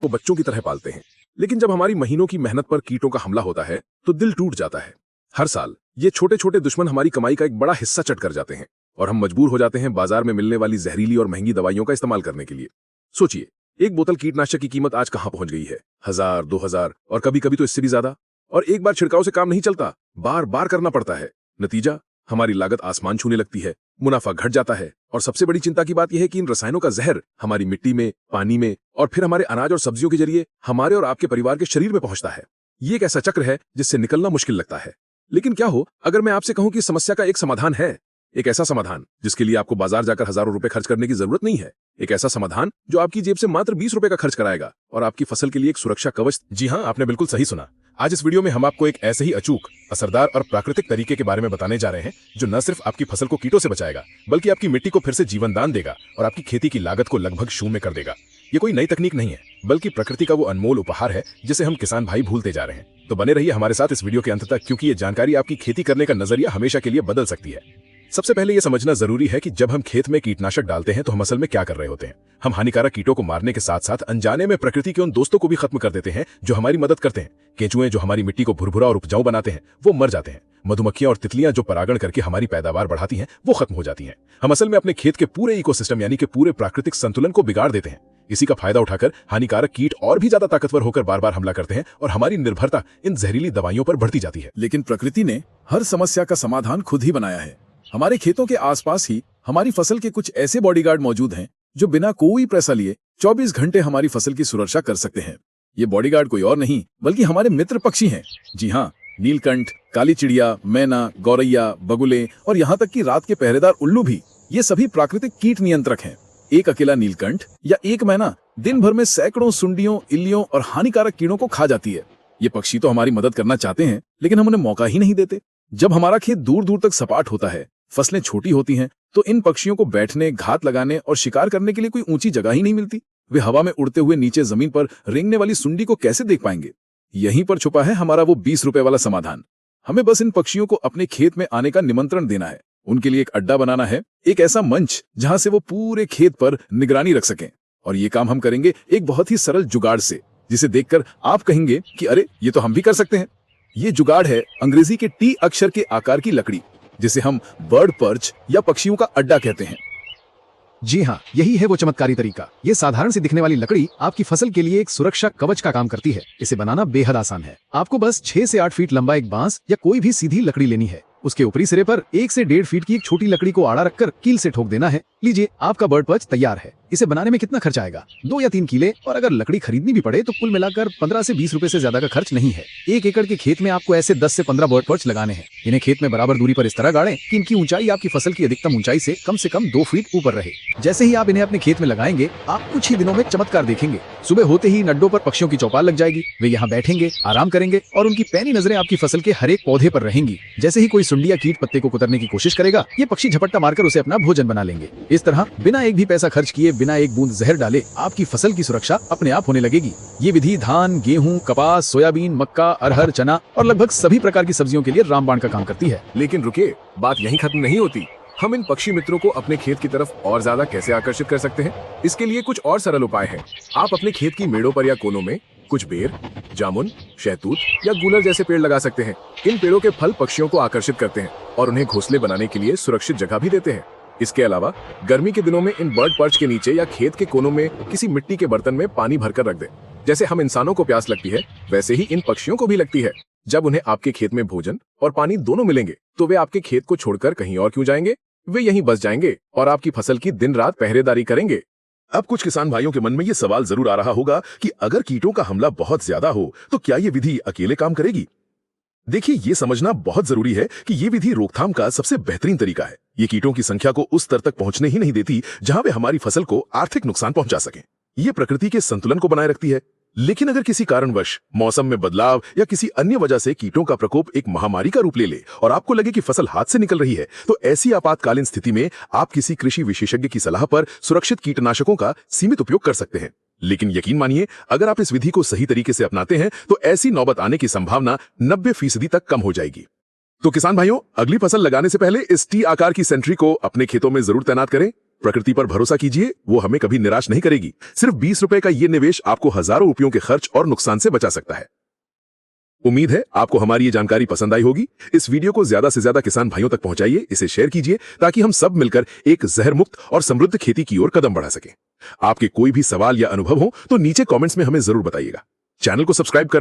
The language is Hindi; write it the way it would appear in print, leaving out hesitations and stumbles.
वो बच्चों की तरह पालते हैं, लेकिन जब हमारी महीनों की मेहनत पर कीटों का हमला होता है तो दिल टूट जाता है। हर साल ये छोटे छोटे दुश्मन हमारी कमाई का एक बड़ा हिस्सा चट कर जाते हैं और हम मजबूर हो जाते हैं बाजार में मिलने वाली जहरीली और महंगी दवाइयों का इस्तेमाल करने के लिए। सोचिए, एक बोतल कीटनाशक की कीमत आज कहां पहुंच गई है, 1000, 2000 और कभी कभी तो इससे भी ज्यादा। और एक बार छिड़काव से काम नहीं चलता, बार बार करना पड़ता है। नतीजा, हमारी लागत आसमान छूने लगती है, मुनाफा घट जाता है और सबसे बड़ी चिंता की बात यह है कि इन रसायनों का जहर हमारी मिट्टी में, पानी में और फिर हमारे अनाज और सब्जियों के जरिए हमारे और आपके परिवार के शरीर में पहुंचता है। ये एक ऐसा चक्र है जिससे निकलना मुश्किल लगता है। लेकिन क्या हो अगर मैं आपसे कहूं कि इस समस्या का एक समाधान है, एक ऐसा समाधान जिसके लिए आपको बाजार जाकर हजारों रुपए खर्च करने की जरूरत नहीं है, एक ऐसा समाधान जो आपकी जेब से मात्र 20 रुपए का खर्च कराएगा और आपकी फसल के लिए एक सुरक्षा कवच। जी हाँ, आपने बिल्कुल सही सुना। आज इस वीडियो में हम आपको एक ऐसे ही अचूक, असरदार और प्राकृतिक तरीके के बारे में बताने जा रहे हैं जो न सिर्फ आपकी फसल को कीटों से बचाएगा बल्कि आपकी मिट्टी को फिर से जीवन दान देगा और आपकी खेती की लागत को लगभग शून्य कर देगा। ये कोई नई तकनीक नहीं है बल्कि प्रकृति का वो अनमोल उपहार है जिसे हम किसान भाई भूलते जा रहे हैं। तो बने रहिए हमारे साथ इस वीडियो के अंत तक, क्योंकि ये जानकारी आपकी खेती करने का नजरिया हमेशा के लिए बदल सकती है। सबसे पहले ये समझना जरूरी है कि जब हम खेत में कीटनाशक डालते हैं तो हम असल में क्या कर रहे होते हैं। हम हानिकारक कीटों को मारने के साथ साथ अनजाने में प्रकृति के उन दोस्तों को भी खत्म कर देते हैं जो हमारी मदद करते हैं। केंचुए जो हमारी मिट्टी को भुरभुरा और उपजाऊ बनाते हैं वो मर जाते हैं। मधुमक्खियां और तितलियां जो परागण करके हमारी पैदावार बढ़ाती हैं वो खत्म हो जाती हैं। हम असल में अपने खेत के पूरे इकोसिस्टम यानी कि पूरे प्राकृतिक संतुलन को बिगाड़ देते हैं। इसी का फायदा उठाकर हानिकारक कीट और भी ज्यादा ताकतवर होकर बार बार हमला करते हैं और हमारी निर्भरता इन जहरीली दवाइयों पर बढ़ती जाती है। लेकिन प्रकृति ने हर समस्या का समाधान खुद ही बनाया है। हमारे खेतों के आसपास ही हमारी फसल के कुछ ऐसे बॉडीगार्ड मौजूद हैं जो बिना कोई पैसा लिए 24 घंटे हमारी फसल की सुरक्षा कर सकते हैं। ये बॉडीगार्ड कोई और नहीं बल्कि हमारे मित्र पक्षी हैं। जी हाँ, नीलकंठ, काली चिड़िया, मैना, गौरैया, बगुले और यहाँ तक कि रात के पहरेदार उल्लू भी, ये सभी प्राकृतिक कीट नियंत्रक हैं। एक अकेला नीलकंठ या एक मैना दिन भर में सैकड़ों सुंडियों, इल्लियों और हानिकारक कीड़ों को खा जाती है। ये पक्षी तो हमारी मदद करना चाहते हैं लेकिन हम उन्हें मौका ही नहीं देते। जब हमारा खेत दूर दूर तक सपाट होता है, फसलें छोटी होती हैं, तो इन पक्षियों को बैठने, घात लगाने और शिकार करने के लिए कोई ऊंची जगह ही नहीं मिलती। वे हवा में उड़ते हुए नीचे जमीन पर रेंगने वाली सुंडी को कैसे देख पाएंगे? यहीं पर छुपा है हमारा वो 20 रुपए वाला समाधान। हमें बस इन पक्षियों को अपने खेत में आने का निमंत्रण देना है। उनके लिए एक अड्डा बनाना है, एक ऐसा मंच जहां से वो पूरे खेत पर निगरानी रख सकें। और ये काम हम करेंगे एक बहुत ही सरल जुगाड़ से, जिसे देखकर आप कहेंगे कि अरे ये तो हम भी कर सकते हैं। ये जुगाड़ है अंग्रेजी के टी अक्षर के आकार की लकड़ी, जिसे हम बर्ड पर्च या पक्षियों का अड्डा कहते हैं। जी हाँ, यही है वो चमत्कारी तरीका। ये साधारण सी दिखने वाली लकड़ी आपकी फसल के लिए एक सुरक्षा कवच का काम करती है। इसे बनाना बेहद आसान है। आपको बस 6 से 8 फीट लंबा एक बांस या कोई भी सीधी लकड़ी लेनी है। उसके ऊपरी सिरे पर 1 से 1.5 फीट की एक छोटी लकड़ी को आड़ा रखकर कील से ठोक देना है। लीजिए, आपका बर्ड पर्च तैयार है। इसे बनाने में कितना खर्च आएगा? 2 या 3 कीले, और अगर लकड़ी खरीदनी भी पड़े तो कुल मिलाकर 15 से 20 रुपए से ज्यादा का खर्च नहीं है। 1 एकड़ के खेत में आपको ऐसे 10 से 15 बर्ड पर्च लगाने हैं। इन्हें खेत में बराबर दूरी पर इस तरह गाड़ें कि इनकी ऊंचाई आपकी फसल की अधिकतम ऊंचाई से कम 2 फीट ऊपर रहे। जैसे ही आप इन्हें अपने खेत में लगाएंगे, आप कुछ ही दिनों में चमत्कार देखेंगे। सुबह होते ही अड्डों पर पक्षियों की चौपाल लग जाएगी। वे यहाँ बैठेंगे, आराम करेंगे और उनकी पैनी नजरें आपकी फसल के हर एक पौधे पर रहेंगी। जैसे ही कोई सुंडी या कीट पत्ते को कुतरने की कोशिश करेगा, ये पक्षी झपट्टा मारकर उसे अपना भोजन बना लेंगे। इस तरह बिना एक भी पैसा खर्च किए, बिना एक बूंद जहर डाले, आपकी फसल की सुरक्षा अपने आप होने लगेगी। ये विधि धान, गेहूं, कपास, सोयाबीन, मक्का, अरहर, चना और लगभग सभी प्रकार की सब्जियों के लिए रामबाण का काम करती है। लेकिन रुकिए, बात यहीं खत्म नहीं होती। हम इन पक्षी मित्रों को अपने खेत की तरफ और ज्यादा कैसे आकर्षित कर सकते हैं? इसके लिए कुछ और सरल उपाय हैं। आप अपने खेत की मेड़ों पर या कोनों में कुछ बेर, जामुन, शहतूत या गूलर जैसे पेड़ लगा सकते हैं। इन पेड़ों के फल पक्षियों को आकर्षित करते हैं और उन्हें घोंसले बनाने के लिए सुरक्षित जगह भी देते हैं। इसके अलावा गर्मी के दिनों में इन बर्ड पर्च के नीचे या खेत के कोनों में किसी मिट्टी के बर्तन में पानी भरकर रख दें। जैसे हम इंसानों को प्यास लगती है, वैसे ही इन पक्षियों को भी लगती है। जब उन्हें आपके खेत में भोजन और पानी दोनों मिलेंगे तो वे आपके खेत को छोड़कर कहीं और क्यों जाएंगे? वे यहीं बस जाएंगे और आपकी फसल की दिन रात पहरेदारी करेंगे। अब कुछ किसान भाइयों के मन में ये सवाल जरूर आ रहा होगा कि अगर कीटों का हमला बहुत ज्यादा हो तो क्या ये विधि अकेले काम करेगी? देखिए, ये समझना बहुत जरूरी है कि ये विधि रोकथाम का सबसे बेहतरीन तरीका है। ये कीटों की संख्या को उस स्तर तक पहुंचने ही नहीं देती जहां वे हमारी फसल को आर्थिक नुकसान पहुंचा सकें। ये प्रकृति के संतुलन को बनाए रखती है। लेकिन अगर किसी कारणवश मौसम में बदलाव या किसी अन्य वजह से कीटों का प्रकोप एक महामारी का रूप ले ले और आपको लगे कि फसल हाथ से निकल रही है, तो ऐसी आपातकालीन स्थिति में आप किसी कृषि विशेषज्ञ की सलाह पर सुरक्षित कीटनाशकों का सीमित उपयोग कर सकते हैं। लेकिन यकीन मानिए, अगर आप इस विधि को सही तरीके से अपनाते हैं तो ऐसी नौबत आने की संभावना 90% तक कम हो जाएगी। तो किसान भाइयों, अगली फसल लगाने से पहले इस टी आकार की सेंट्री को अपने खेतों में जरूर तैनात करें। प्रकृति पर भरोसा कीजिए, वो हमें कभी निराश नहीं करेगी। सिर्फ 20 रुपए का ये निवेश आपको हजारों रुपयों के खर्च और नुकसान से बचा सकता है। उम्मीद है आपको हमारी ये जानकारी पसंद आई होगी। इस वीडियो को ज्यादा से ज्यादा किसान भाइयों तक पहुंचाइए, इसे शेयर कीजिए ताकि हम सब मिलकर एक जहर मुक्त और समृद्ध खेती की ओर कदम बढ़ा सकें। आपके कोई भी सवाल या अनुभव हो तो नीचे कमेंट्स में हमें जरूर बताइएगा। चैनल को सब्सक्राइब करना